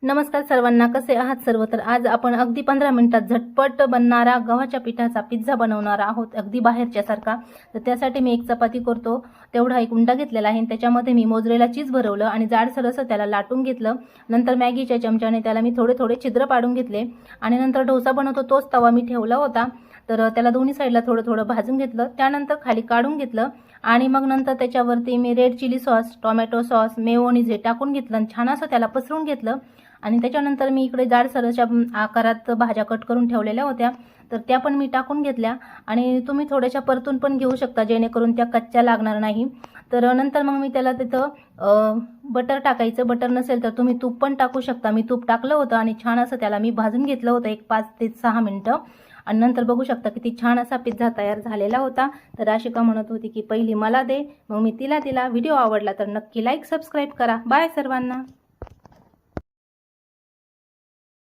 नमस्कार सर्वांना, कसे आहात सर्व? तर आज आपण अगदी 15 मिनिटात झटपट बनणारा गव्हाच्या पिठाचा पिझ्झा बनवणार आहोत, अगदी बाहेरच्या सारखा। तर त्यासाठी मी एक चपाती करतो तेवढा एक उंडा घेतलेला आहे। त्याच्यामध्ये मी मोजरेला चीज भरवलं आणि जाडसर असं त्याला लाटून घेतलं। नंतर मॅगीच्या चमच्याने त्याला मी थोडे थोडे छिद्र पाडून घेतले आणि नंतर डोसा बनवतो तोच तवा मी ठेवला होता। तर त्याला दोन्ही साईडला थोडं थोडं भाजून घेतलं, त्यानंतर खाली काढून घेतलं आणि मग नंतर त्याच्यावरती मी red chilli sauce, tomato sauce, mayonnaise हे टाकून घेतलं आणि छान असं त्याला पसरून घेतलं। आणि त्याच्यानंतर मी इकडे जाडसर अशा आकारात भाज्या कट करून ठेवलेल्या होत्या, तर त्या पण मी टाकून घेतल्या आणि तुम्ही थोड्याशा परतून पण घेऊ शकता जेणेकरून त्या कच्च्या लागणार नाही। तर नंतर मग मी त्याला तिथं बटर टाकायचं, बटर नसेल तर तुम्ही तूप पण टाकू शकता। मी तूप टाकलं होतं आणि छान असं त्याला मी भाजून घेतलं होतं एक 5 ते 6 मिनिटं आणि नंतर बघू शकता किती छान असा पिझ्झा तयार झालेला होता। तर आशिका म्हणत होती की पहिली मला दे, मग मी तिला दिला। व्हिडिओ आवडला तर नक्की लाईक सबस्क्राईब करा। बाय सर्वांना।